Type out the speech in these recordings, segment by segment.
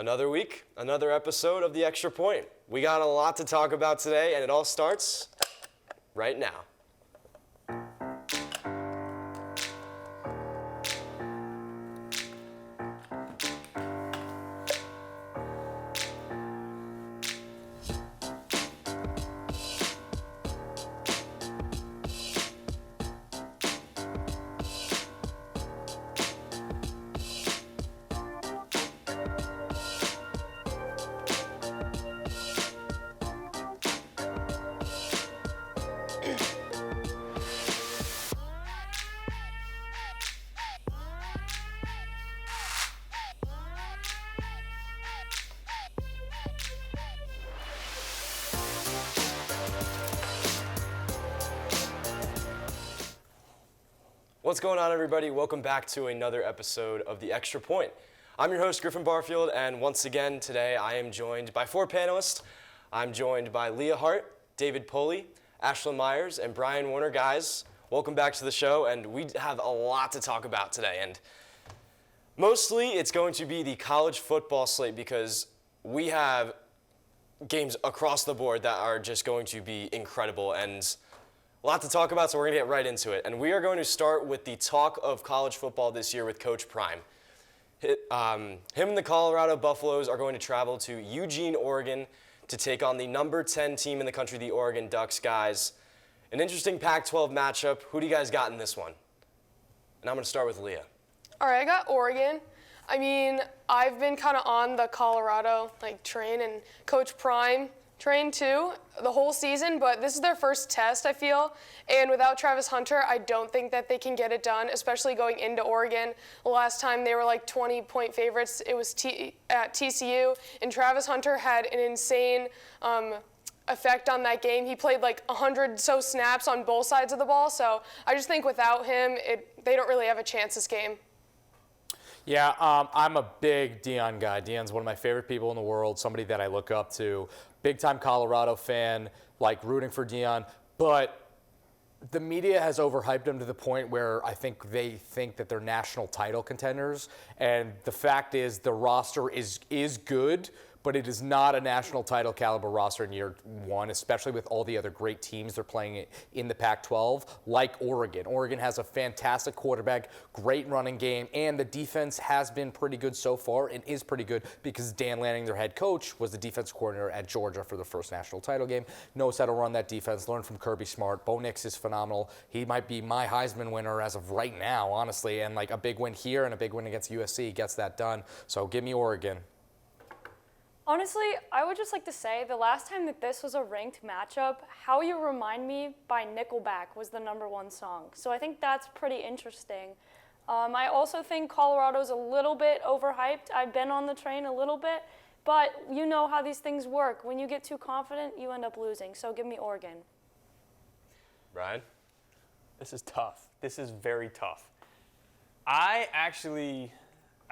Another week, another episode of The Extra Point. We got a lot to talk about today, and it all starts right now. What's going on, everybody? Welcome back to another episode of The Extra Point. I'm your host, Griffin Barfield, and once again today I am joined by four panelists. I'm joined by Leah Hart, David Poley, Ashlyn Myers, and Brian Warner. Guys, welcome back to the show, and we have a lot to talk about today. And mostly it's going to be the college football slate because we have games across the board that are just going to be incredible and a lot to talk about, so we're going to get right into it. And we are going to start with the talk of college football this year with Coach Prime. Him and the Colorado Buffaloes are going to travel to Eugene, Oregon to take on the number 10 team in the country, the Oregon Ducks. Guys, an interesting Pac-12 matchup. Who do you guys got in this one? And I'm going to start with Leah. All right, I got Oregon. I mean, I've been kind of on the Colorado train and Coach Prime train too the whole season, but this is their first test, I feel. And without Travis Hunter, I don't think that they can get it done, especially going into Oregon. The last time they were 20-point favorites, it was at TCU, and Travis Hunter had an insane effect on that game. He played 100 so snaps on both sides of the ball, so I just think without him, they don't really have a chance this game. Yeah, I'm a big Deion guy. Deion's one of my favorite people in the world, somebody that I look up to. Big-time Colorado fan, rooting for Deion. But the media has overhyped him to the point where I think they think that they're national title contenders. And the fact is the roster is good, but it is not a national title caliber roster in year one, especially with all the other great teams they're playing in the Pac-12, like Oregon. Oregon has a fantastic quarterback, great running game, and the defense has been pretty good so far and is pretty good because Dan Lanning, their head coach, was the defensive coordinator at Georgia for the first national title game, knows how to run that defense, learned from Kirby Smart. Bo Nix is phenomenal. He might be my Heisman winner as of right now, honestly, and a big win here and a big win against USC gets that done. So give me Oregon. Honestly, I would just like to say the last time that this was a ranked matchup, How You Remind Me by Nickelback was the #1 song. So I think that's pretty interesting. I also think Colorado's a little bit overhyped. I've been on the train a little bit, but you know how these things work. When you get too confident, you end up losing. So give me Oregon. Brian? This is tough. This is very tough.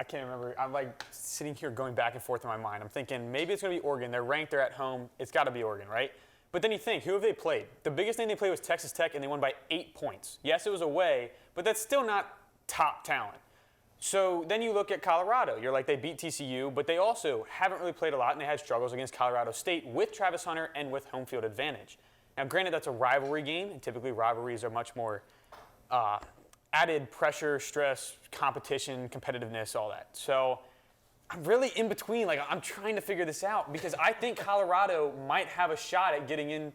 I can't remember. I'm sitting here going back and forth in my mind. I'm thinking maybe it's going to be Oregon. They're ranked. They're at home. It's got to be Oregon, right? But then you think, who have they played? The biggest thing they played was Texas Tech, and they won by 8 points. Yes, it was away, but that's still not top talent. So then you look at Colorado. You're they beat TCU, but they also haven't really played a lot, and they had struggles against Colorado State with Travis Hunter and with home field advantage. Now, granted, that's a rivalry game, and typically rivalries are much more added pressure, stress, competition, competitiveness, all that. So I'm really in between. I'm trying to figure this out because I think Colorado might have a shot at getting in.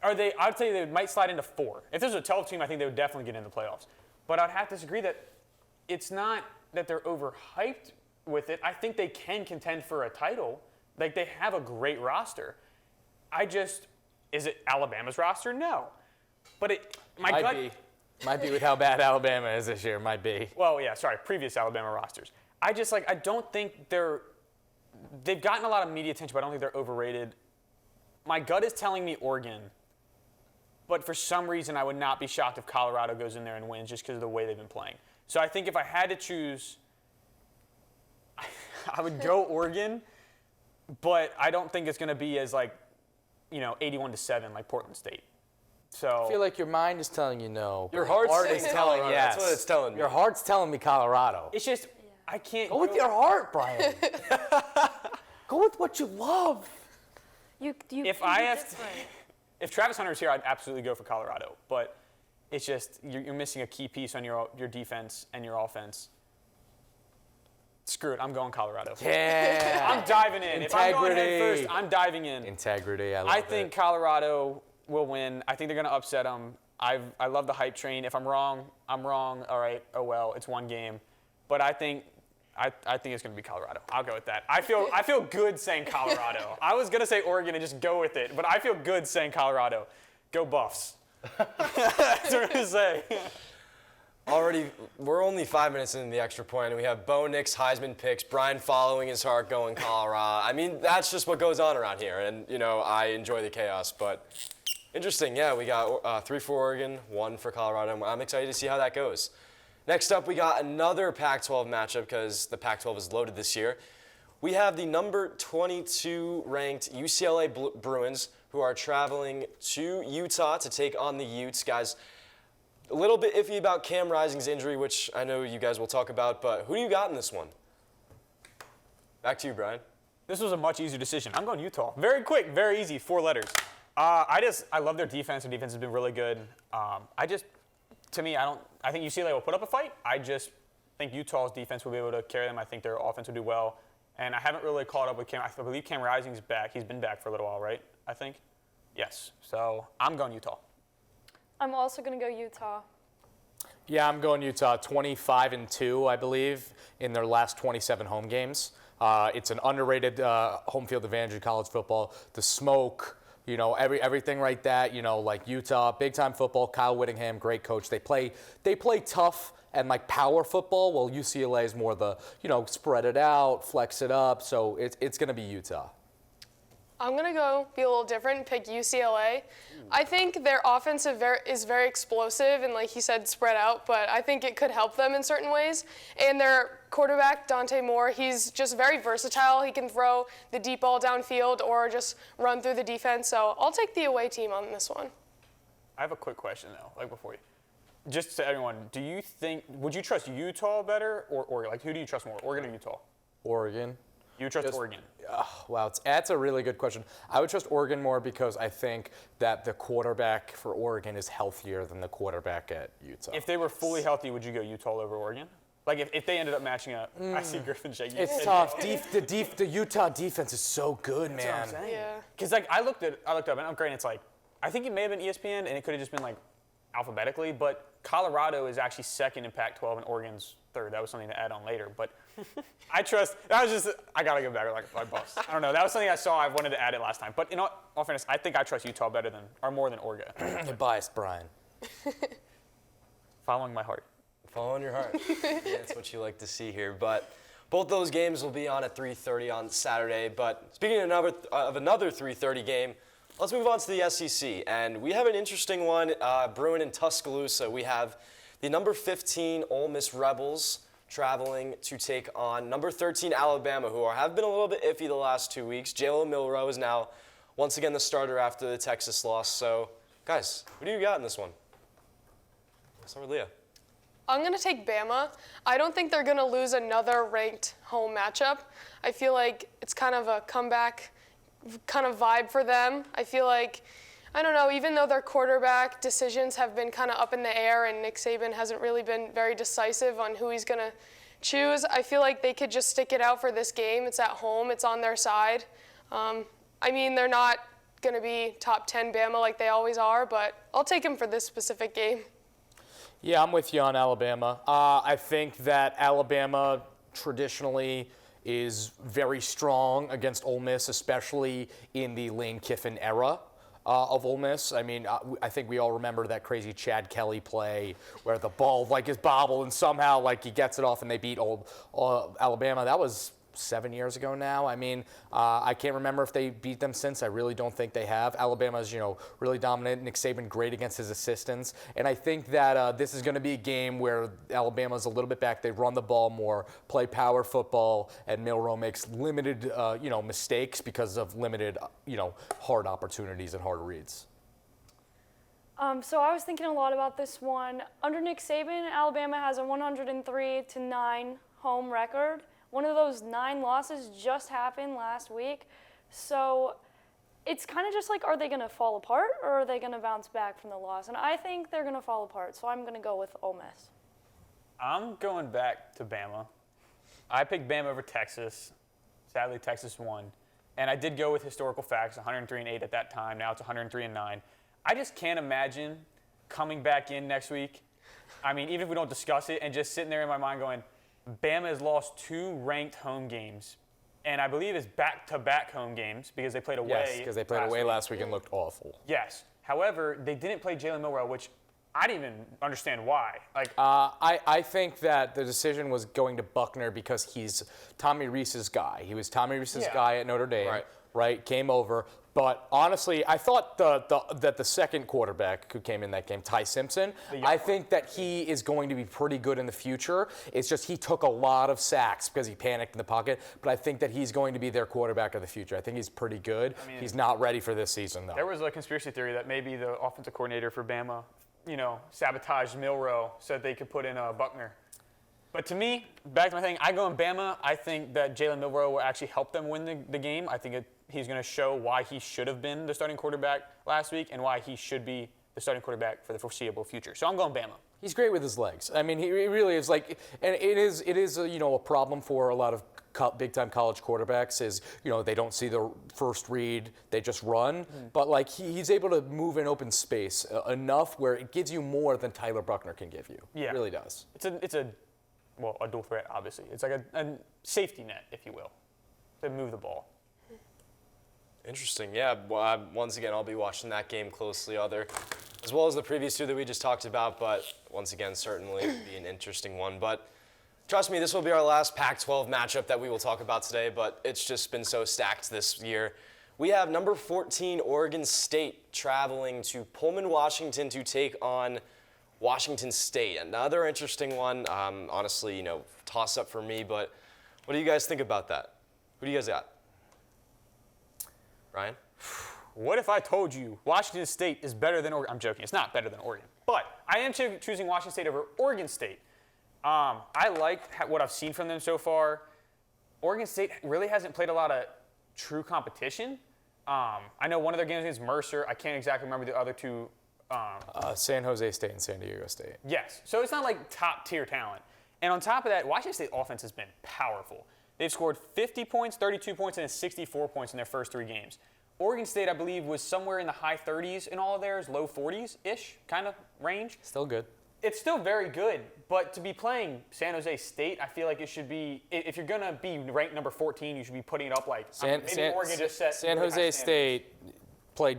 I'd say they might slide into 4. If there's a 12 team, I think they would definitely get in the playoffs. But I'd have to disagree that it's not that they're overhyped with it. I think they can contend for a title. They have a great roster. Is it Alabama's roster? No. But Might be with how bad Alabama is this year. Might be. Well, yeah, sorry, previous Alabama rosters. I don't think they've gotten a lot of media attention, but I don't think they're overrated. My gut is telling me Oregon, but for some reason I would not be shocked if Colorado goes in there and wins just because of the way they've been playing. So I think if I had to choose, I would go Oregon, but I don't think it's going to be as 81-7 like Portland State. So I feel like your mind is telling you no. Your heart is telling Colorado. yes. That's what it's telling me. Your heart's telling me Colorado. It's just, I can't. Go with your heart, Brian. Go with what you love. You If can I be asked, different. if Travis Hunter's here, I'd absolutely go for Colorado. But it's just you're missing a key piece on your defense and your offense. Screw it, I'm going Colorado. Yeah. I'm diving in. If I'm going head Integrity. first, I'm diving in. Integrity, I love I it. think Colorado will win. I think they're going to upset them. I love the hype train. If I'm wrong, I'm wrong. All right, oh well, it's one game. But I think it's going to be Colorado. I'll go with that. I feel good saying Colorado. I was going to say Oregon and just go with it, but I feel good saying Colorado. Go Buffs. That's what I'm going to say. We're only 5 minutes into the extra point, and we have Bo Nix Heisman picks, Brian following his heart going Colorado. I mean, that's just what goes on around here, and, I enjoy the chaos, but interesting. Yeah, we got 3 for Oregon, 1 for Colorado, and I'm excited to see how that goes. Next up, we got another Pac-12 matchup because the Pac-12 is loaded this year. We have the number 22 ranked UCLA Bruins who are traveling to Utah to take on the Utes. Guys, a little bit iffy about Cam Rising's injury, which I know you guys will talk about, but who do you got in this one? Back to you, Brian. This was a much easier decision. I'm going Utah. Very quick, very easy, 4 letters. I love their defense. Their defense has been really good. I think UCLA will put up a fight. I just think Utah's defense will be able to carry them. I think their offense will do well. And I haven't really caught up with Cam. I believe Cam Rising's back. He's been back for a little while, right? I think. Yes. So I'm going Utah. I'm also going to go Utah. Yeah, I'm going Utah. 25-2, I believe, in their last 27 home games. It's an underrated home field advantage in college football. The smoke, everything like that. Like Utah, big time football. Kyle Whittingham, great coach. They play tough and like power football. While UCLA is more the spread it out, flex it up. So it's going to be Utah. I'm going to go be a little different and pick UCLA. I think their offense is very explosive and, like he said, spread out, but I think it could help them in certain ways. And their quarterback, Dante Moore, he's just very versatile. He can throw the deep ball downfield or just run through the defense. So I'll take the away team on this one. I have a quick question, though, before you. Just to everyone, would you trust Utah better or Oregon? Like, who do you trust more, Oregon or Utah? Oregon. You trust Oregon? Wow, that's a really good question. I would trust Oregon more because I think that the quarterback for Oregon is healthier than the quarterback at Utah. If they were fully healthy, would you go Utah over Oregon? Like if they ended up matching up, I see Griffin shaking. It's tough. The Utah defense is so good, man. That's what I'm saying. Yeah. Because I looked up, and I'm great. It's like I think it may have been ESPN, and it could have just been like alphabetically, but Colorado is actually second in Pac-12, and Oregon's third. That was something to add on later, but I gotta go back like my boss. I don't know. That was something I saw. I wanted to add it last time, but in all fairness, I think I trust Utah more than Oregon. You're biased, Brian. Following my heart. Following your heart. That's what you like to see here. But both those games will be on at 3:30 on Saturday. But speaking of another 3:30 game, let's move on to the SEC. And we have an interesting one brewing in Tuscaloosa. We have the number 15 Ole Miss Rebels traveling to take on number 13 Alabama, who have been a little bit iffy the last 2 weeks. Jalen Milroe is now once again the starter after the Texas loss. So, guys, what do you got in this one? Let's start with Leah. I'm going to take Bama. I don't think they're going to lose another ranked home matchup. I feel like it's kind of a comeback kind of vibe for them. I feel like, I don't know, even though their quarterback decisions have been kind of up in the air and Nick Saban hasn't really been very decisive on who he's going to choose, I feel like they could just stick it out for this game. It's at home. It's on their side. They're not going to be top 10 Bama like they always are, but I'll take them for this specific game. Yeah, I'm with you on Alabama. I think that Alabama traditionally is very strong against Ole Miss, especially in the Lane Kiffin era of Ole Miss. I think we all remember that crazy Chad Kelly play where the ball is bobbled and somehow he gets it off and they beat Alabama. That was 7 years ago now. I can't remember if they beat them since. I really don't think they have. Alabama's, really dominant. Nick Saban great against his assistants. And I think that this is going to be a game where Alabama's a little bit back. They run the ball more, play power football, and Milroe makes limited, mistakes because of limited, hard opportunities and hard reads. So I was thinking a lot about this one. Under Nick Saban, Alabama has a 103-9 home record. One of those 9 losses just happened last week. So it's kind of just like, are they going to fall apart or are they going to bounce back from the loss? And I think they're going to fall apart, so I'm going to go with Ole Miss. I'm going back to Bama. I picked Bama over Texas. Sadly, Texas won. And I did go with historical facts, 103-8 at that time. Now it's 103-9. I just can't imagine coming back in next week. I mean, even if we don't discuss it, and just sitting there in my mind going, Bama has lost 2 ranked home games. And I believe it's back-to-back home games because they played away. Yes, because they played away last week and looked awful. Yes. However, they didn't play Jalen Milroe, which I didn't even understand why. I think that the decision was going to Buckner because he's Tommy Rees's guy. He was Tommy Rees's guy at Notre Dame, right? Came over. But honestly, I thought that the second quarterback who came in that game, Ty Simpson, I think that he is going to be pretty good in the future. It's just he took a lot of sacks because he panicked in the pocket. But I think that he's going to be their quarterback of the future. I think he's pretty good. I mean, he's not ready for this season, though. There was a conspiracy theory that maybe the offensive coordinator for Bama, sabotaged Milroe so that they could put in Buckner. But to me, back to my thing, I go in Bama. I think that Jalen Milroe will actually help them win the game. I think he's going to show why he should have been the starting quarterback last week and why he should be the starting quarterback for the foreseeable future. So I'm going Bama. He's great with his legs. I mean, he really is like, and it is a problem for a lot of big-time college quarterbacks is, they don't see the first read, they just run. But like he's able to move in open space enough where it gives you more than Tyler Buckner can give you. Yeah. It really does. It's a dual threat, obviously. It's like a safety net, if you will, to move the ball. Interesting. Yeah. Well, once again, I'll be watching that game closely, as well as the previous 2 that we just talked about. But once again, certainly be an interesting one. But trust me, this will be our last Pac-12 matchup that we will talk about today. But it's just been so stacked this year. We have number 14 Oregon State traveling to Pullman, Washington to take on Washington State. Another interesting one. Honestly, toss up for me. But what do you guys think about that? Who do you guys got? Ryan? What if I told you Washington State is better than Oregon? I'm joking. It's not better than Oregon. But I am choosing Washington State over Oregon State. I like what I've seen from them so far. Oregon State really hasn't played a lot of true competition. I know one of their games against Mercer. I can't exactly remember the other 2. San Jose State and San Diego State. Yes. So it's not like top-tier talent. And on top of that, Washington State offense has been powerful. They've scored 50 points, 32 points, and 64 points in their first 3 games. Oregon State, I believe, was somewhere in the high 30s in all of theirs, low 40s-ish kind of range. Still good. It's still very good, but to be playing San Jose State, I feel like it should be, if you're going to be ranked number 14, you should be putting it up like, maybe Oregon just set San Jose State played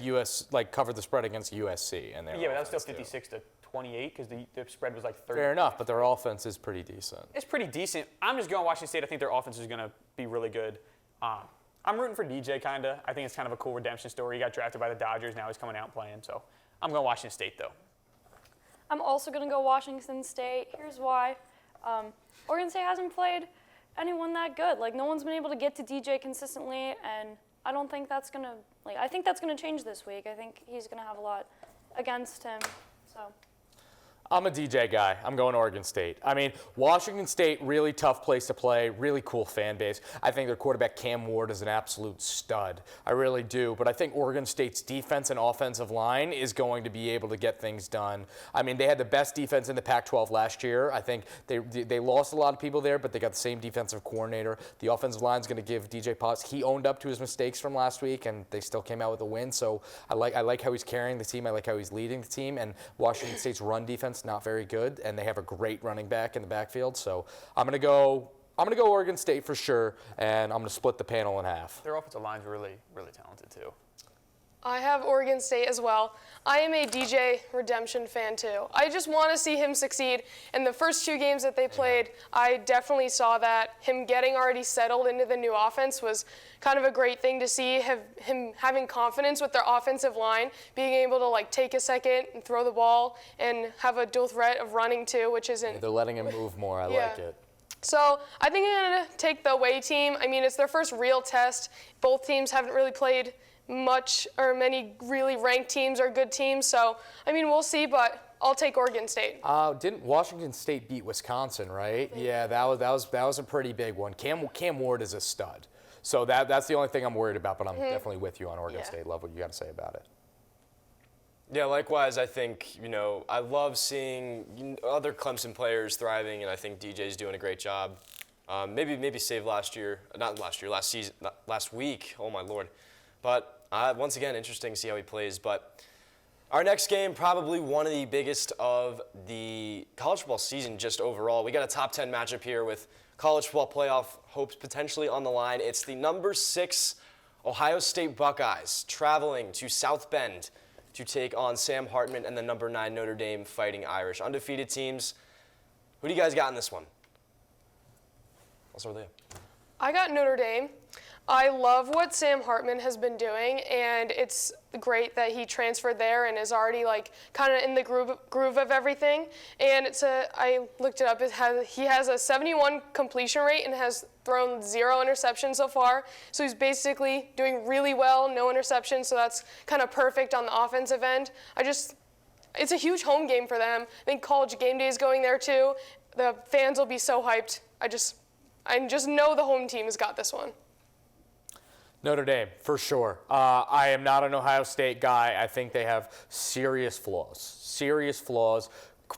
covered the spread against USC. And but that was still 56-28 because the spread was like 30. Fair enough, but their offense is pretty decent. It's pretty decent. I'm just going Washington State. I think their offense is going to be really good. I'm rooting for DJ, kind of. I think it's kind of a cool redemption story. He got drafted by the Dodgers. Now he's coming out and playing. So I'm going Washington State, though. I'm also going to go Washington State. Here's why. Oregon State hasn't played anyone that good. Like, no one's been able to get to DJ consistently, and I don't think that's going to, I think that's going to change this week. I think he's going to have a lot against him, so. I'm a DJ guy. I'm going Oregon State. I mean, Washington State, really tough place to play, really cool fan base. I think their quarterback, Cam Ward, is an absolute stud. I really do. But I think Oregon State's defense and offensive line is going to be able to get things done. I mean, they had the best defense in the Pac-12 last year. I think they lost a lot of people there, but they got the same defensive coordinator. The offensive line is going to give DJ Potts. He owned up to his mistakes from last week, and they still came out with a win. So I like how he's carrying the team. I like how he's leading the team. And Washington State's run defense, not very good, and they have a great running back in the backfield. So I'm gonna go Oregon State for sure, and I'm gonna split the panel in half. Their offensive line's really, really talented too. I have Oregon State as well. I am a DJ Redemption fan too. I just want to see him succeed. In the first 2 games that they played, I definitely saw that. Him getting already settled into the new offense was kind of a great thing to see. Him having confidence with their offensive line, being able to take a second and throw the ball and have a dual threat of running too, which isn't. They're letting him move more. I like it. So I think I'm going to take the away team. I mean, it's their first real test. Both teams haven't really played much or many really ranked teams or good teams. So, I mean, we'll see, but I'll take Oregon State. Didn't Washington State beat Wisconsin, right? Yeah, that was a pretty big one. Cam Ward is a stud. So that's the only thing I'm worried about, but I'm definitely with you on Oregon State. Love what you got to say about it. Yeah, likewise, I think, I love seeing other Clemson players thriving, and I think DJ's doing a great job. Maybe save last week, oh my Lord. But once again, interesting to see how he plays. But our next game, probably one of the biggest of the college football season just overall. We got a top 10 matchup here with college football playoff hopes potentially on the line. It's the number 6 Ohio State Buckeyes traveling to South Bend to take on Sam Hartman and the number 9 Notre Dame Fighting Irish. Undefeated teams. Who do you guys got in this one? I'll start with you. I got Notre Dame. I love what Sam Hartman has been doing, and it's great that he transferred there and is already kind of in the groove of everything. And I looked it up. He has a 71 completion rate and has thrown 0 interceptions so far. So he's basically doing really well, no interceptions. So that's kind of perfect on the offensive end. It's a huge home game for them. I think College Game Day is going there too. The fans will be so hyped. I just know the home team has got this one. Notre Dame, for sure. I am not an Ohio State guy. I think they have serious flaws.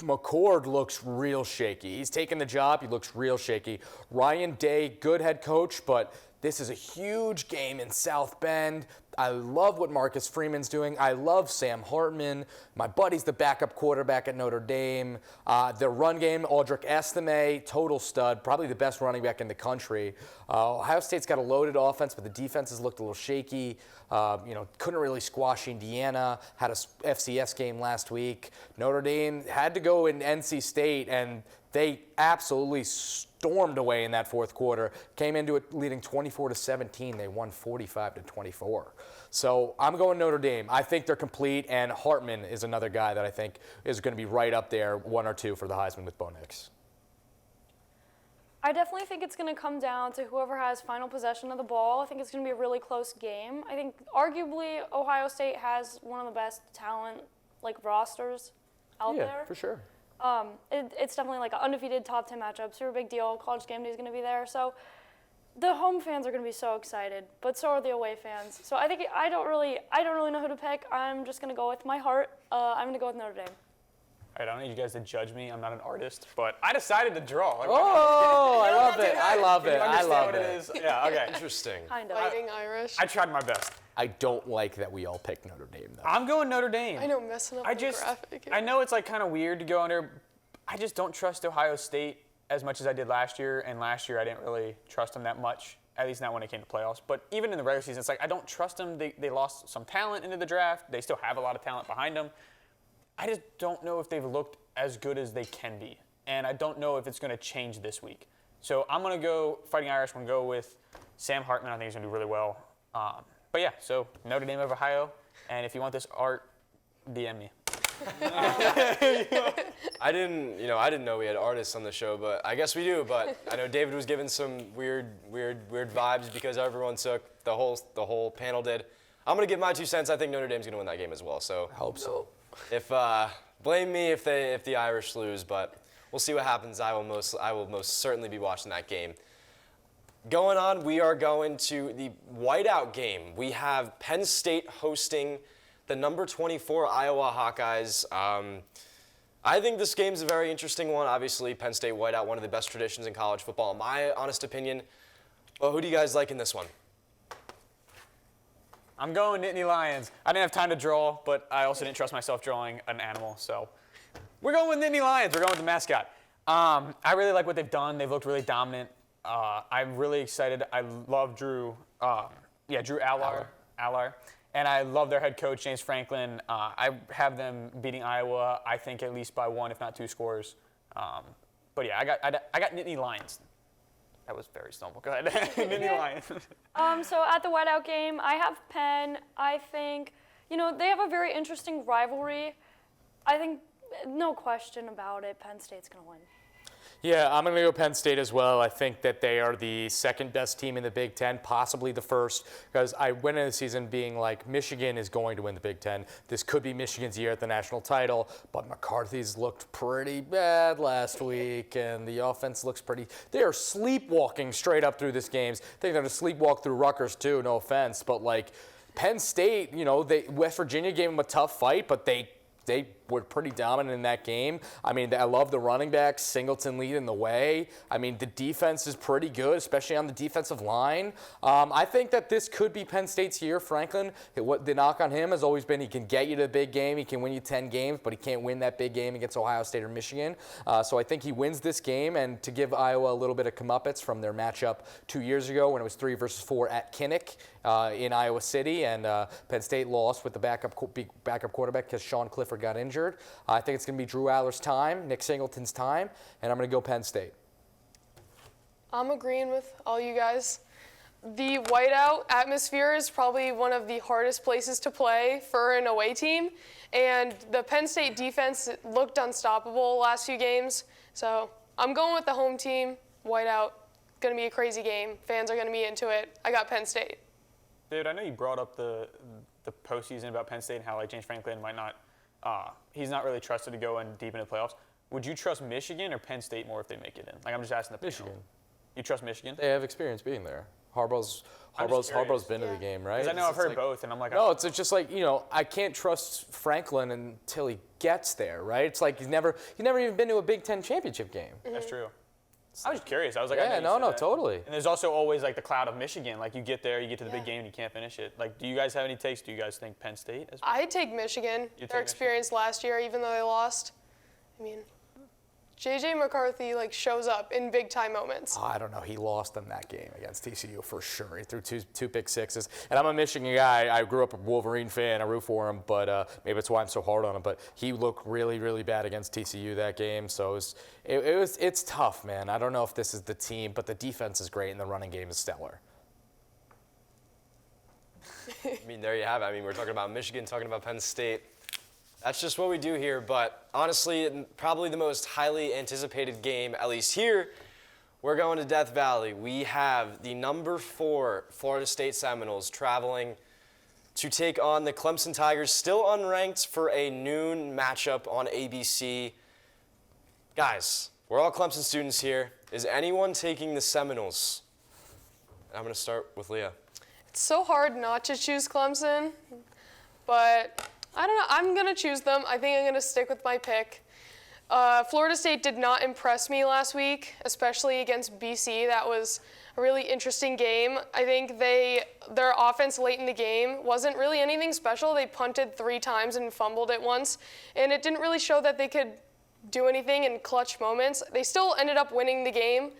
McCord looks real shaky. He's taken the job. He looks real shaky. Ryan Day, good head coach, but this is a huge game in South Bend. I love what Marcus Freeman's doing. I love Sam Hartman. My buddy's the backup quarterback at Notre Dame. Their run game, Audric Estime, total stud, probably the best running back in the country. Ohio State's got a loaded offense, but the defense has looked a little shaky. Couldn't really squash Indiana. Had a FCS game last week. Notre Dame had to go in NC State, and they absolutely stormed away in that fourth quarter. Came into it leading 24-17. They won 45-24. So I'm going Notre Dame. I think they're complete, and Hartman is another guy that I think is going to be right up there, 1 or 2 for the Heisman with Bo Nix. I definitely think it's going to come down to whoever has final possession of the ball. I think it's going to be a really close game. I think arguably Ohio State has one of the best talent rosters out there. Yeah, for sure. It's definitely an undefeated top 10 matchup. Super big deal. College Game Day is going to be there. So the home fans are going to be so excited, but so are the away fans. So I think I don't really know who to pick. I'm just going to go with my heart. I'm going to go with Notre Dame. All right, I don't need you guys to judge me. I'm not an artist, but I decided to draw. I love it. I love it. I love what it is. Yeah, okay. Interesting. Kind of. Fighting Irish. I tried my best. I don't like that we all picked Notre Dame, though. I'm going Notre Dame. I know, messing up the graphic. I know it's kind of weird to go under. I just don't trust Ohio State as much as I did last year, and last year I didn't really trust them that much, at least not when it came to playoffs. But even in the regular season, it's I don't trust them. They lost some talent into the draft. They still have a lot of talent behind them. I just don't know if they've looked as good as they can be, and I don't know if it's going to change this week. So I'm going to go Fighting Irish. I'm going to go with Sam Hartman. I think he's going to do really well. But yeah, so Notre Dame of Ohio, and if you want this art, DM me. I didn't know we had artists on the show, but I guess we do. But I know David was given some weird vibes because everyone took the whole panel did. I'm gonna give my 2 cents. I think Notre Dame's gonna win that game as well. So I hope so. If blame me if the Irish lose, but we'll see what happens. I will most certainly be watching that game. Going on, we are going to the whiteout game. We have Penn State hosting the number 24 Iowa Hawkeyes. I think this game's a very interesting one. Obviously, Penn State whiteout, one of the best traditions in college football, in my honest opinion. Well, who do you guys like in this one? I'm going Nittany Lions. I didn't have time to draw, but I also didn't trust myself drawing an animal, so we're going with Nittany Lions. We're going with the mascot. I really like what they've done. They've looked really dominant. I'm really excited. I love Drew Aller. And I love their head coach, James Franklin. I have them beating Iowa, I think, at least by 1, if not 2 scores. But yeah, I got Nittany Lions. That was very stumble. Go ahead. Nittany Lions. So at the whiteout game, I have Penn. I think, they have a very interesting rivalry. I think, no question about it, Penn State's going to win. Yeah, I'm going to go Penn State as well. I think that they are the second best team in the Big Ten, possibly the first, because I went into the season being like, Michigan is going to win the Big Ten. This could be Michigan's year at the national title, but McCarthy's looked pretty bad last week, and the offense looks pretty. They are sleepwalking straight up through this game. I think they're going to sleepwalk through Rutgers too, no offense, but like Penn State, West Virginia gave them a tough fight, but they were pretty dominant in that game. I mean, I love the running backs, Singleton leading the way. I mean, the defense is pretty good, especially on the defensive line. I think that this could be Penn State's year. Franklin, the knock on him has always been he can get you to the big game, he can win you 10 games, but he can't win that big game against Ohio State or Michigan. So I think he wins this game, and to give Iowa a little bit of comeuppance from their matchup 2 years ago when it was 3 versus 4 at Kinnick in Iowa City, and Penn State lost with the backup quarterback because Sean Clifford got injured. I think it's going to be Drew Aller's time, Nick Singleton's time, and I'm going to go Penn State. I'm agreeing with all you guys. The whiteout atmosphere is probably one of the hardest places to play for an away team, and the Penn State defense looked unstoppable last few games. So I'm going with the home team, whiteout. Going to be a crazy game. Fans are going to be into it. I got Penn State. David, I know you brought up the postseason about Penn State and how James Franklin might not. He's not really trusted to go in deep into the playoffs. Would you trust Michigan or Penn State more if they make it in? I'm just asking the Michigan. panel. You trust Michigan? They have experience being there. Harbaugh's been to the game, right? Because I know I've heard both, and I'm like, no, it's just like, I can't trust Franklin until he gets there, right? It's like he's never even been to a Big Ten championship game. That's true. I was just curious. I was like, yeah, no, totally. And there's also always like the cloud of Michigan. Like you get there, you get to the big game, and you can't finish it. Like, do you guys have any takes? Do you guys think Penn State? I'd take Michigan. Their experience last year, even though they lost. I mean, J.J. McCarthy shows up in big time moments. Oh, I don't know. He lost them that game against TCU for sure. He threw two pick sixes. And I'm a Michigan guy. I grew up a Wolverine fan. I root for him, but maybe that's why I'm so hard on him. But he looked really, really bad against TCU that game. So it's tough, man. I don't know if this is the team, but the defense is great and the running game is stellar. I mean, there you have it. I mean, we're talking about Michigan, talking about Penn State. That's just what we do here, but honestly, probably the most highly anticipated game, at least here, we're going to Death Valley. We have the number 4 Florida State Seminoles traveling to take on the Clemson Tigers, still unranked, for a noon matchup on ABC. Guys, we're all Clemson students here. Is anyone taking the Seminoles? I'm going to start with Leah. It's so hard not to choose Clemson, but I don't know. I'm going to choose them. I think I'm going to stick with my pick. Florida State did not impress me last week, especially against BC. That was a really interesting game. I think their offense late in the game wasn't really anything special. They punted 3 times and fumbled it once, and it didn't really show that they could do anything in clutch moments. They still ended up winning the game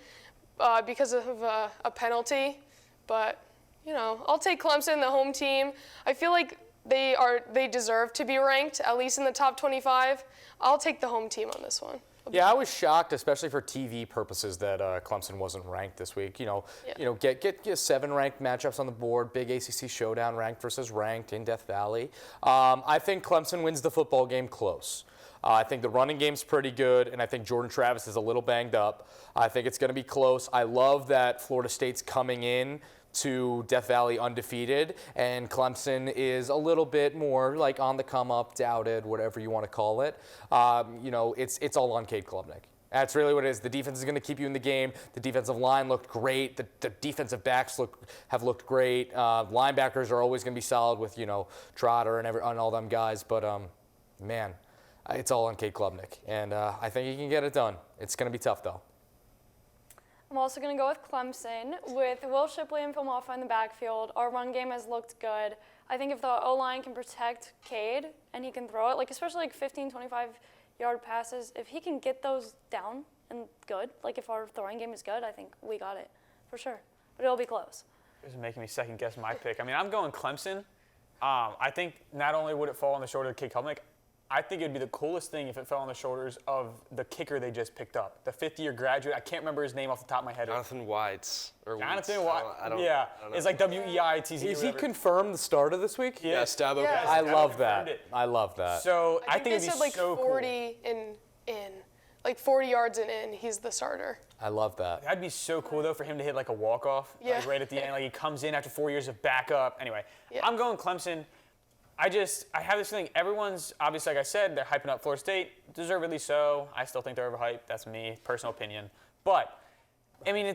because of a penalty, but I'll take Clemson, the home team. I feel like they deserve to be ranked, at least in the top 25. I'll take the home team on this one. Yeah, I was shocked, especially for TV purposes, that Clemson wasn't ranked this week. Get 7 ranked matchups on the board, big ACC showdown, ranked versus ranked in Death Valley. I think Clemson wins the football game close. I think the running game's pretty good, and I think Jordan Travis is a little banged up. I think it's going to be close. I love that Florida State's coming in to Death Valley undefeated, and Clemson is a little bit more on the come up, doubted, whatever you want to call it. It's all on Cade Klubnik. That's really what it is. The defense is going to keep you in the game. The defensive line looked great. The defensive backs have looked great. Linebackers are always going to be solid with Trotter and all them guys. But man, it's all on Cade Klubnik, and I think he can get it done. It's going to be tough though. I'm also going to go with Clemson. With Will Shipley and Phil Maffa in the backfield, our run game has looked good. I think if the O-line can protect Cade and he can throw it, especially 15, 25-yard passes, if he can get those down and good, if our throwing game is good, I think we got it for sure. But it'll be close. This is making me second guess my pick. I mean, I'm going Clemson. I think not only would it fall on the shoulder of Cade Klubnik, I think it'd be the coolest thing if it fell on the shoulders of the kicker they just picked up, the 5th-year graduate. I can't remember his name off the top of my head. Jonathan Weitz. Jonathan Weitz. I don't Yeah, know. it's like W-E-I-T-Z. Is he confirmed the starter this week? Yes, Dabo. I love that. I love that. So I think they it'd said be so 40 in like 40 yards and in, he's the starter. I love that. That'd be so cool, though, for him to hit like a walk-off Yeah. like, right at the end. Like he comes in after 4 years of backup. Anyway, Yeah. I'm going Clemson. I have this feeling everyone's, obviously, like I said, they're hyping up Florida State. Deservedly so. I still think they're overhyped. That's me, personal opinion. But, I mean,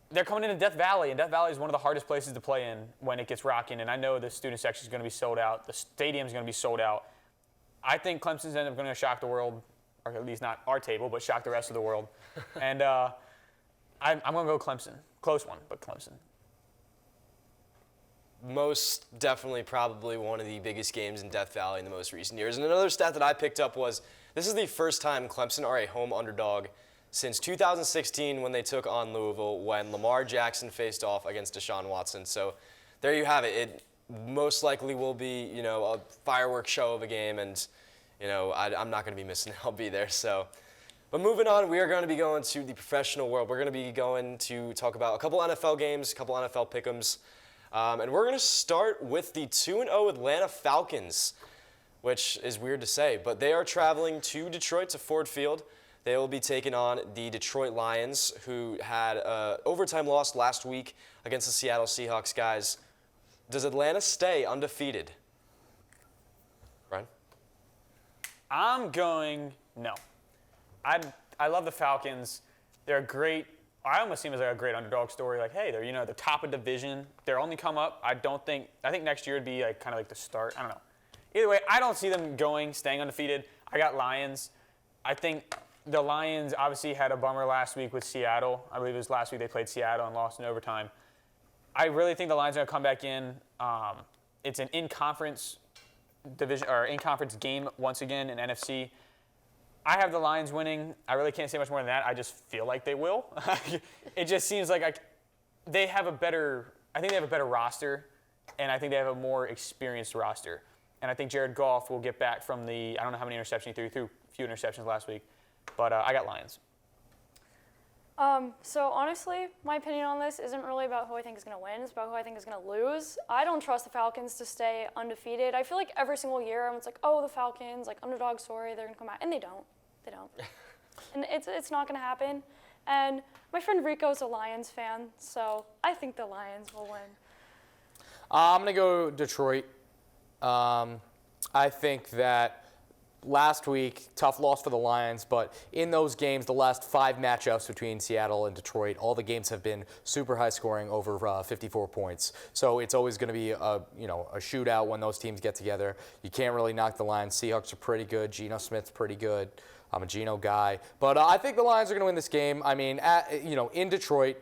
they're coming into Death Valley, and Death Valley is one of the hardest places to play in when it gets rocking. And I know the student section is going to be sold out. The stadium is going to be sold out. I think Clemson's end up going to shock the world, or at least not our table, but shock the rest of the world. And I'm going to go Clemson. Close one, but Clemson. Most definitely probably one of the biggest games in Death Valley in the most recent years. And another stat that I picked up was this is the first time Clemson are a home underdog since 2016 when they took on Louisville when Lamar Jackson faced off against Deshaun Watson. So there you have it. It most likely will be, a fireworks show of a game, and, I'm not going to be missing it. I'll be there. So, but moving on, we are going to be going to the professional world. We're going to be going to talk about a couple NFL games, a couple NFL pick'ems. And we're going to start with the 2-0 Atlanta Falcons, which is weird to say, but they are traveling to Detroit, to Ford Field. They will be taking on the Detroit Lions, who had an overtime loss last week against the Seattle Seahawks. Guys, does Atlanta stay undefeated? Brian? I'm going no. I love the Falcons. They're a great. I almost seem as like a great underdog story. Like, hey, they're the top of division. They're only come up. I think next year would be like kind of like the start. I don't know. Either way, I don't see them staying undefeated. I got Lions. I think the Lions obviously had a bummer last week with Seattle. I believe it was last week they played Seattle and lost in overtime. I really think the Lions are going to come back in. It's an in-conference division or in-conference game once again in NFC. I have the Lions winning. I really can't say much more than that. I just feel like they will. It just seems like they have a better roster, and I think they have a more experienced roster. And I think Jared Goff will get back from I don't know how many interceptions he threw a few interceptions last week. But I got Lions. So honestly, my opinion on this isn't really about who I think is going to win. It's about who I think is going to lose. I don't trust the Falcons to stay undefeated. I feel like every single year everyone's like, oh, the Falcons, like underdog story, they're going to come out. And they don't. They don't. And it's not going to happen. And my friend Rico's a Lions fan, so I think the Lions will win. I'm going to go Detroit. I think that last week, tough loss for the Lions, but in those games, the last 5 matchups between Seattle and Detroit, all the games have been super high scoring, over 54 points. So it's always going to be a shootout when those teams get together. You can't really knock the Lions. Seahawks are pretty good. Geno Smith's pretty good. I'm a Geno guy. But I think the Lions are going to win this game. I mean, in Detroit,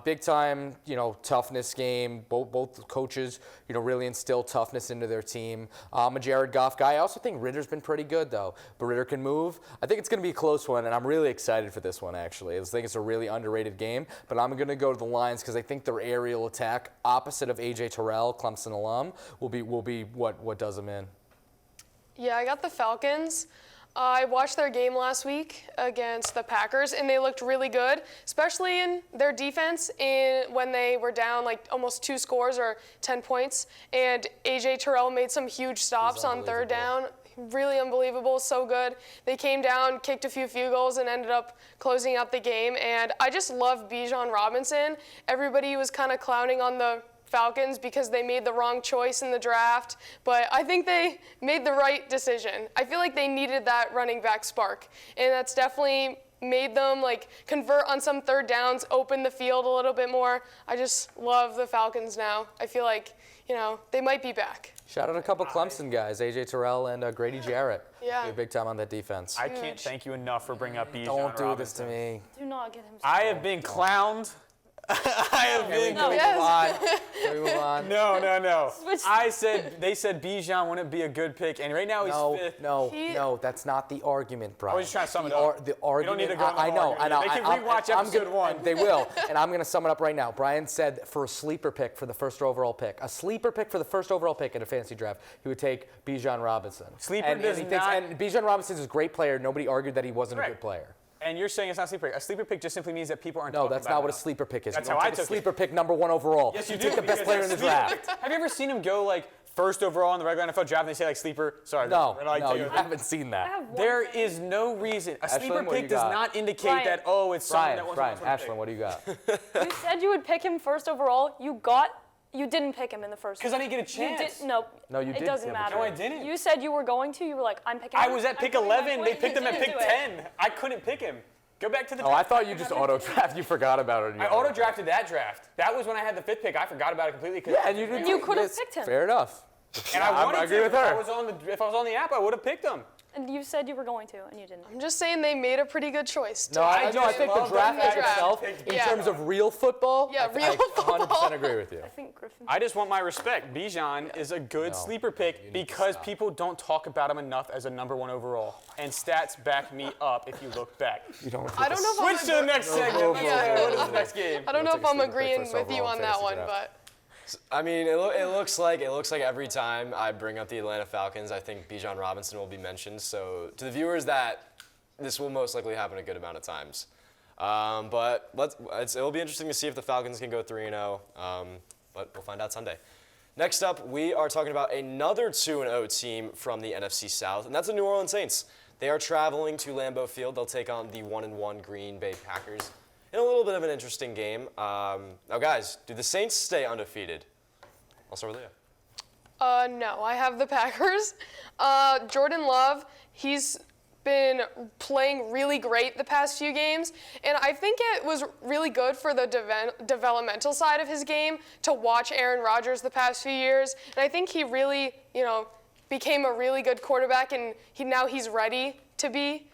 big time, toughness game. Both coaches, really instill toughness into their team. I'm a Jared Goff guy. I also think Ritter's been pretty good, though. But Ritter can move. I think it's going to be a close one, and I'm really excited for this one, actually. I think it's a really underrated game. But I'm going to go to the Lions because I think their aerial attack, opposite of A.J. Terrell, Clemson alum, will be what does them in. Yeah, I got the Falcons. I watched their game last week against the Packers, and they looked really good, especially in their defense when they were down like almost 2 scores or 10 points. And A.J. Terrell made some huge stops on third down. Really unbelievable, so good. They came down, kicked a few field goals, and ended up closing out the game. And I just love Bijan Robinson. Everybody was kind of clowning on the Falcons because they made the wrong choice in the draft, but I think they made the right decision. I feel like they needed that running back spark, and that's definitely made them convert on some third downs, open the field a little bit more. I just love the Falcons now. I feel like, they might be back. Shout out a couple Clemson guys, A.J. Terrell and Grady Jarrett. Yeah. They're big time on that defense. I can't thank you enough for bringing up Bijan Don't do Robinson. this to me. Do not get him I started. have been clowned. I have been. Can we move on? Can we move on? No. Switch. They said Bijan wouldn't be a good pick, and right now he's 5th. No, that's not the argument, Brian. I was just trying to sum it up. The argument. You don't need to go on the I know. argument. They can rewatch episode 1. They will, and I'm going to sum it up right now. Brian said for a sleeper pick for the first overall pick, in a fantasy draft, he would take Bijan Robinson. Sleeper does not. And Bijan Robinson is a great player. Nobody argued that he wasn't a Right. good player. And you're saying it's not a sleeper pick. A sleeper pick just simply means that people aren't No, talking that's about not it what a enough. sleeper pick is. That's You don't how I take a took it. sleeper pick number 1 overall. Yes, you take do, the best because player in the that's sleeper. draft. Have you ever seen him go first overall in the regular NFL draft, and they say like sleeper. Sorry. No, we're not, like, no, taking you it. haven't seen I that. have one There thing. is no reason. A sleeper Ashlyn, what do pick you does got? not indicate Ryan. that, oh, it's someone that Brian, wasn't Ashlyn, what do you got? You said you would pick him first overall. You didn't pick him in the first. Because I didn't get a You chance. did, no, No, you it did doesn't give a matter. No, I didn't. You said you were going to. You were like, I'm picking I him. was at I'm pick putting my 11. foot They in. picked him at You pick didn't do it. 10. I couldn't pick him. Go back to the Oh, draft. I thought you just auto-draft. You forgot about it. I auto-drafted that draft. That was when I had the 5th pick. I forgot about it completely. Yeah, and you didn't. You could have yes, picked him. Fair enough. And I wanted I agree to. with her. If I was on the app, I would have picked him. And you said you were going to, and you didn't. I'm just saying they made a pretty good choice. No, I just think the love draft the as draft. itself, in Yeah. terms of real football, Yeah, I real football. 100% agree with you. I think Griffin. I just want my respect. Bijan is a good No, sleeper pick to because stop. people don't talk about him enough as a number 1 overall. And stats back me up if you look back. You don't I don't know if I'm Switch to the next segment. no, Let's no, say, no, what is no, the no. next game? I don't know We'll if take I'm a sleeper pick agreeing first with you overall on in that fantasy one, draft. but I mean, it looks like every time I bring up the Atlanta Falcons, I think Bijan Robinson will be mentioned. So to the viewers, that this will most likely happen a good amount of times. But it'll be interesting to see if the Falcons can go 3-0. But we'll find out Sunday. Next up, we are talking about another 2-0 team from the NFC South, and that's the New Orleans Saints. They are traveling to Lambeau Field. They'll take on the 1-1 Green Bay Packers in a little bit of an interesting game. Now, guys, do the Saints stay undefeated? I'll start with Leah. no, I have the Packers. Jordan Love, he's been playing really great the past few games, and I think it was really good for the developmental side of his game to watch Aaron Rodgers the past few years, and I think he really, became a really good quarterback, and now he's ready to be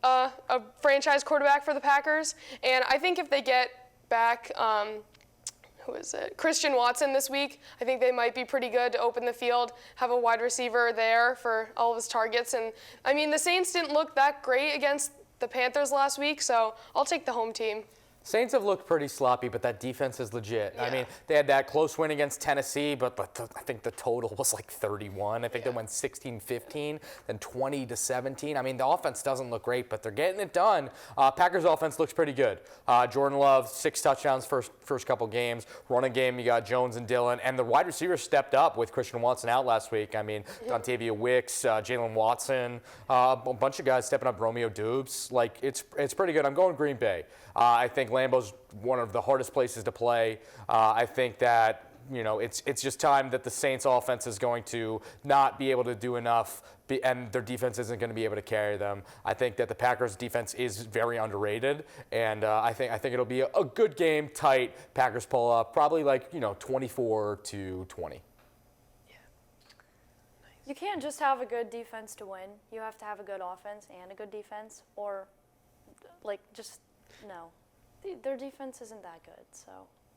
a franchise quarterback for the Packers. And I think if they get back, Christian Watson this week, I think they might be pretty good to open the field, have a wide receiver there for all of his targets. And I mean, the Saints didn't look that great against the Panthers last week, so I'll take the home team. Saints have looked pretty sloppy, but that defense is legit. I Yeah. mean, they had that close win against Tennessee, but I think the total was like 31. I think they went 16-15, then 20-17. I mean, the offense doesn't look great, but they're getting it done. Packers offense looks pretty good. Jordan Love, 6 touchdowns first couple games. Running game, you got Jones and Dillon, and the wide receivers stepped up with Christian Watson out last week. I mean, Dontavia Wicks, Jalen Watson, a bunch of guys stepping up. Romeo Dubes, like it's pretty good. I'm going Green Bay. I think Lambeau's one of the hardest places to play. I think that it's just time that the Saints offense is going to not be able to do enough, and their defense isn't going to be able to carry them. I think that the Packers defense is very underrated, and I think it'll be a good game, tight. Packers pull up, probably 24-20. You can't just have a good defense to win. You have to have a good offense and a good defense, or no. Their defense isn't that good, so.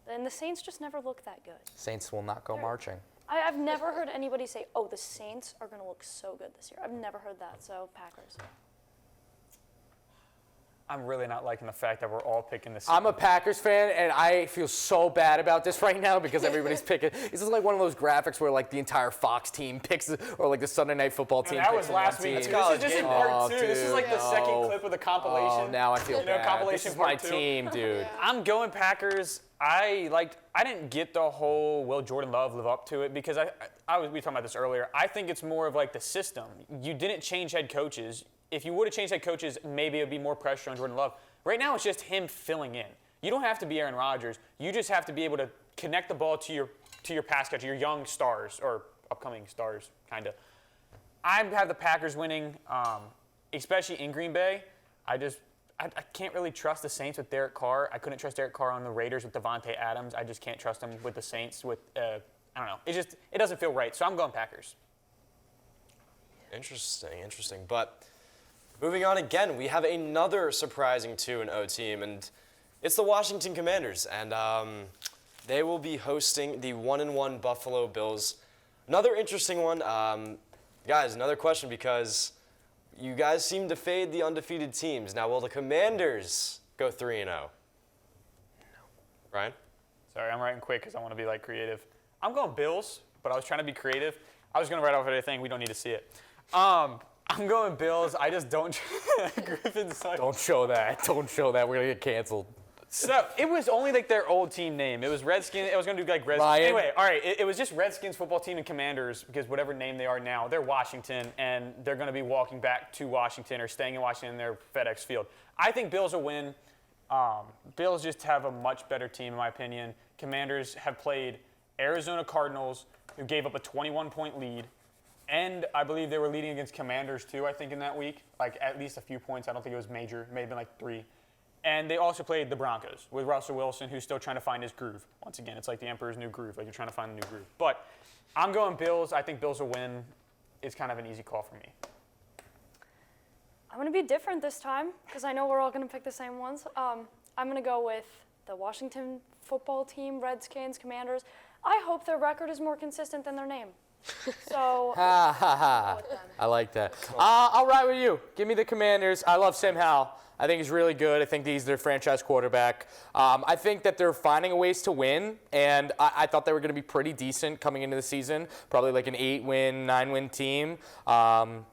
And the Saints just never look that good. Saints will not go marching. I've never heard anybody say, oh, the Saints are going to look so good this year. I've never heard that, so Packers. I'm really not liking the fact that we're all picking the I'm a Packers fan, and I feel so bad about this right now because everybody's picking. This is like one of those graphics where the entire Fox team picks, or the Sunday Night Football team. that picks was last one week. team. This is just in part 2. This is dude, the second no. clip of the compilation. Oh, now I feel bad. compilation This is my part 2. team, dude. I'm going Packers. I didn't get the whole will Jordan Love live up to it because we were talking about this earlier. I think it's more of the system. You didn't change head coaches. If you would have changed head coaches, maybe it would be more pressure on Jordan Love. Right now, it's just him filling in. You don't have to be Aaron Rodgers. You just have to be able to connect the ball to your pass catcher, your young stars or upcoming stars, kind of. I have the Packers winning, especially in Green Bay. I can't really trust the Saints with Derek Carr. I couldn't trust Derek Carr on the Raiders with Devontae Adams. I just can't trust him with the Saints with, I don't know. It doesn't feel right. So I'm going Packers. Interesting. But moving on again, we have another surprising 2-0 team, and it's the Washington Commanders. And they will be hosting the 1-1 Buffalo Bills. Another interesting one. Guys, another question because you guys seem to fade the undefeated teams. Now, will the Commanders go 3-0? No. Ryan? Sorry, I'm writing quick because I want to be creative. I'm going Bills, but I was trying to be creative. I was going to write off everything. We don't need to see it. I'm going Bills. I just don't. Griffin's like, Don't show that. Don't show that. We're going to get canceled. So it was only like their old team name. It was Redskins. I was going to do like Redskins. Ryan? Anyway, all right. It was just Redskins football team and Commanders because whatever name they are now, they're Washington, and they're going to be walking back to Washington or staying in Washington in their FedEx Field. I think Bills will win. Bills just have a much better team, in my opinion. Commanders have played Arizona Cardinals, who gave up a 21-point lead. And I believe they were leading against Commanders, too, I think, in that week. Like, at least a few points. I don't think it was major. It may have been like 3. And they also played the Broncos with Russell Wilson, who's still trying to find his groove. Once again, it's like the Emperor's new groove. Like, you're trying to find a new groove. But I'm going Bills. I think Bills will win. It's kind of an easy call for me. I'm going to be different this time because I know we're all going to pick the same ones. I'm going to go with the Washington football team, Redskins, Commanders. I hope their record is more consistent than their name. So, Ha ha ha. I like that. I'll ride with you. Give me the Commanders. I love Sam Howell. I think he's really good. I think he's their franchise quarterback. I think that they're finding ways to win, and I thought they were going to be pretty decent coming into the season, probably like an 8-win, 9-win team.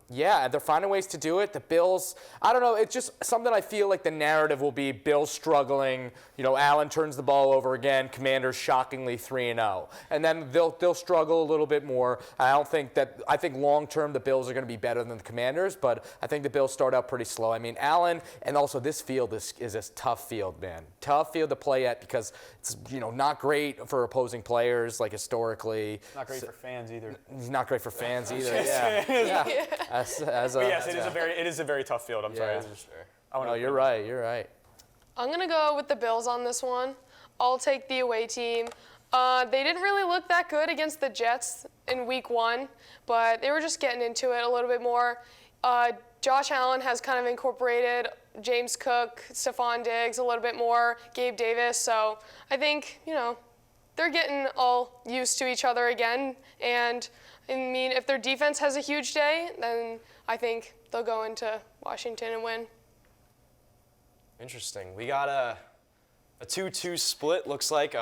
Yeah, they're finding ways to do it. The Bills, I don't know, it's just something I feel like the narrative will be Bills struggling, Allen turns the ball over again, Commanders shockingly 3-0. And then they'll struggle a little bit more. I think long-term the Bills are going to be better than the Commanders, but I think the Bills start out pretty slow. I mean, Allen, and also this field is a tough field, man. Tough field to play at because it's, not great for opposing players, like historically. Not great for fans either. Not great for fans either, yeah. Yes, it is a very tough field. I'm sorry. No, you're right. I'm going to go with the Bills on this one. I'll take the away team. They didn't really look that good against the Jets in week 1, but they were just getting into it a little bit more. Josh Allen has kind of incorporated James Cook, Stephon Diggs a little bit more, Gabe Davis. So I think, they're getting all used to each other again. And, I mean, if their defense has a huge day, then I think they'll go into Washington and win. Interesting. We got a 2-2 split, looks like.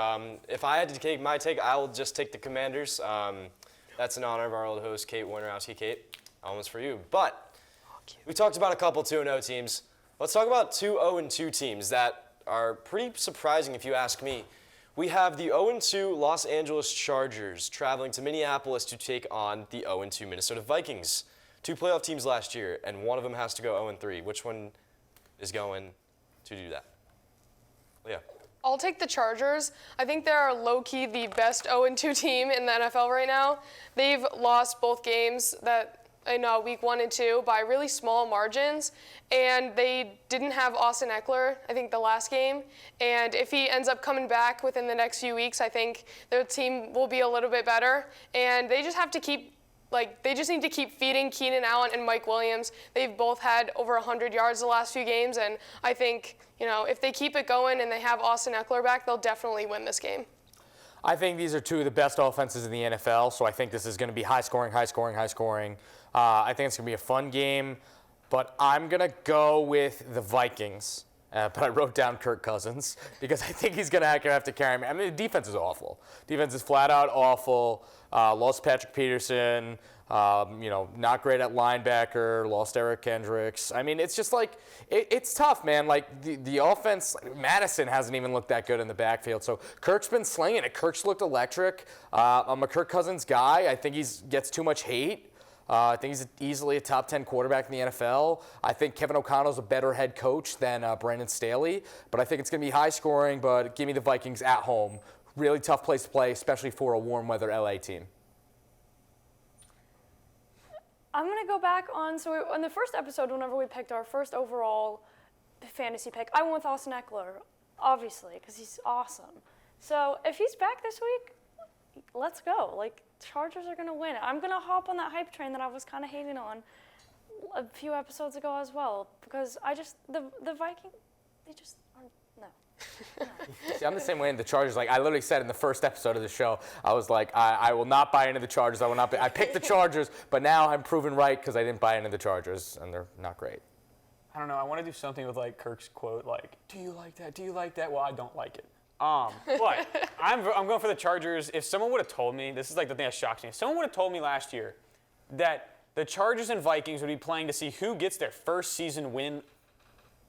If I had to take my take, I will just take the Commanders. That's in honor of our old host, Kate Wojnarowski. Kate, almost for you. But we talked about a couple 2-0 teams. Let's talk about 2 0-2 teams that are pretty surprising if you ask me. We have the 0-2 Los Angeles Chargers traveling to Minneapolis to take on the 0-2 Minnesota Vikings. 2 playoff teams last year, and one of them has to go 0-3. Which one is going to do that? Leah. I'll take the Chargers. I think they're low-key the best 0-2 team in the NFL right now. They've lost both games in week 1 and 2 by really small margins, and they didn't have Austin Eckler, I think, the last game. And if he ends up coming back within the next few weeks, I think their team will be a little bit better. And they just have to they just need to keep feeding Keenan Allen and Mike Williams. They've both had over 100 yards the last few games, and I think, if they keep it going and they have Austin Eckler back, they'll definitely win this game. I think these are 2 of the best offenses in the NFL, so I think this is going to be high scoring. I think it's going to be a fun game, but I'm going to go with the Vikings. But I wrote down Kirk Cousins because I think he's going to have to carry me. I mean, the defense is awful. Defense is flat out awful. Lost Patrick Peterson. Not great at linebacker. Lost Eric Kendricks. I mean, it's just like it's tough, man. Like the offense, Madison hasn't even looked that good in the backfield. So Kirk's been slinging it. Kirk's looked electric. I'm a Kirk Cousins guy. I think he gets too much hate. I think he's easily a top 10 quarterback in the NFL. I think Kevin O'Connell's a better head coach than Brandon Staley. But I think it's going to be high scoring, but give me the Vikings at home. Really tough place to play, especially for a warm weather LA team. I'm going to go back on the first episode, whenever we picked our first overall fantasy pick, I went with Austin Eckler, obviously, because he's awesome. So if he's back this week, let's go. Chargers are going to win. I'm going to hop on that hype train that I was kind of hating on a few episodes ago as well, because the Vikings, they just aren't, no. See, I'm the same way in the Chargers. I literally said in the first episode of the show, I was like, I will not buy into the Chargers. I picked the Chargers, but now I'm proven right because I didn't buy into the Chargers, and they're not great. I don't know. I want to do something with Kirk's quote, do you like that? Do you like that? Well, I don't like it. But I'm going for the Chargers. If someone would have told me, this is the thing that shocks me. If someone would have told me last year that the Chargers and Vikings would be playing to see who gets their first season win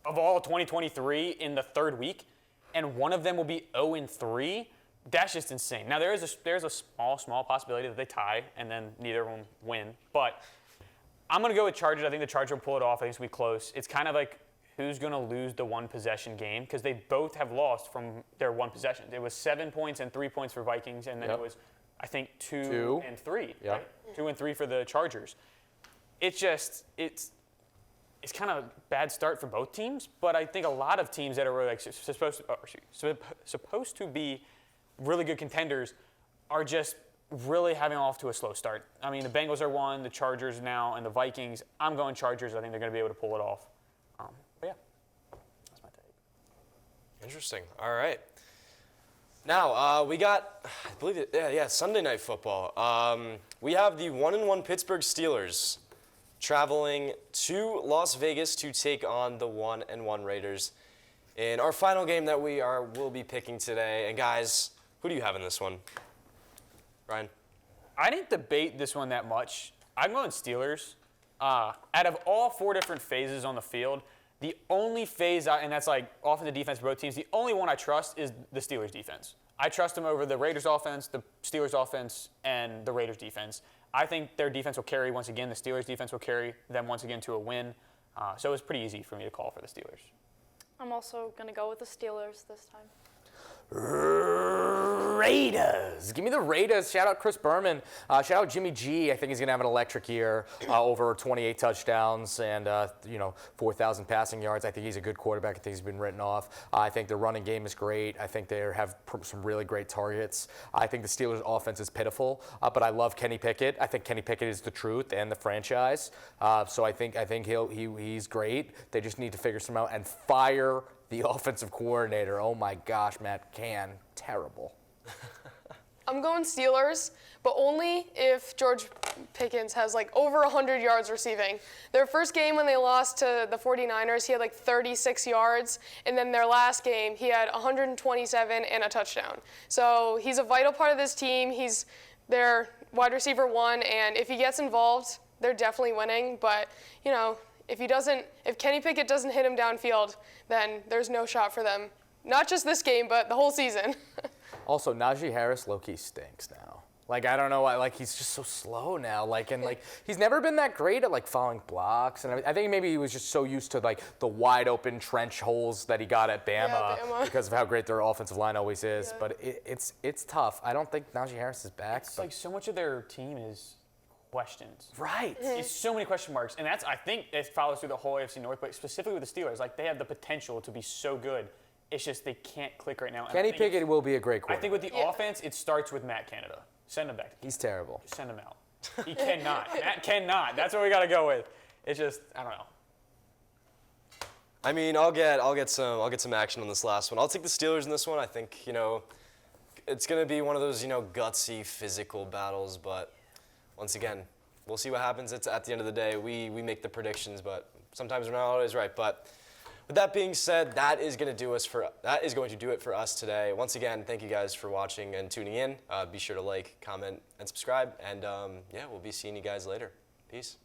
of all 2023 in the 3rd week, and one of them will be 0-3, that's just insane. Now, there's a small possibility that they tie and then neither of them win. But I'm going to go with Chargers. I think the Chargers will pull it off. I think it's going to be close. It's kind of like who's going to lose the one-possession game because they both have lost from their one possession. It was 7 points and 3 points for Vikings, and then it was, I think, 2 and 3. Yeah. Right? 2 and 3 for the Chargers. It's kind of a bad start for both teams, but I think a lot of teams that are really supposed to be really good contenders are just really having off to a slow start. I mean, the Bengals are one, the Chargers now, and the Vikings. I'm going Chargers. I think they're going to be able to pull it off. But yeah, that's my take. Interesting. All right. Now, we got, I believe, Sunday Night Football. We have the 1-1 Pittsburgh Steelers traveling to Las Vegas to take on the 1-1 Raiders in our final game that will be picking today. And guys, who do you have in this one? Ryan? I didn't debate this one that much. I'm going Steelers. Out of all 4 different phases on the field, the only phase, and that's like offensive defense for both teams, the only one I trust is the Steelers defense. I trust them over the Raiders offense, the Steelers offense, and the Raiders defense. I think their defense will carry once again. The Steelers defense will carry them once again to a win. So it was pretty easy for me to call for the Steelers. I'm also going to go with the Steelers this time. Raiders. Give me the Raiders. Shout out Chris Berman. Shout out Jimmy G. I think he's going to have an electric year. Over 28 touchdowns and 4,000 passing yards. I think he's a good quarterback. I think he's been written off. I think the running game is great. I think they have some really great targets. I think the Steelers' offense is pitiful, but I love Kenny Pickett. I think Kenny Pickett is the truth and the franchise. So I think he's great. They just need to figure some out and fire the offensive coordinator. Oh my gosh, Matt Can. Terrible. I'm going Steelers, but only if George Pickens has like over 100 yards receiving. Their first game when they lost to the 49ers, he had like 36 yards, and then their last game, he had 127 and a touchdown. So he's a vital part of this team. He's their wide receiver 1, and if he gets involved, they're definitely winning. But, if Kenny Pickett doesn't hit him downfield, then there's no shot for them. Not just this game, but the whole season. Also, Najee Harris low-key stinks now. Like, I don't know why. Like, he's just so slow now. Like, and like, he's never been that great at like following blocks. And I think maybe he was just so used to like the wide open trench holes that he got at Bama, because of how great their offensive line always is. Yeah. But it's tough. I don't think Najee Harris is back. It's like so much of their team is questions. Right. It's so many question marks, and I think it follows through the whole AFC North, but specifically with the Steelers, like they have the potential to be so good. It's just they can't click right now. Kenny Pickett will be a great quarterback. I think with the offense, it starts with Matt Canada. Send him back. He's terrible. Just send him out. He cannot. Matt cannot. That's what we got to go with. It's just, I don't know. I mean, I'll get some action on this last one. I'll take the Steelers in this one. I think it's gonna be one of those gutsy physical battles, but once again, we'll see what happens. It's at the end of the day, we make the predictions, but sometimes we're not always right. But with that being said, that is going to do it for us today. Once again, thank you guys for watching and tuning in. Be sure to like, comment, and subscribe. And we'll be seeing you guys later. Peace.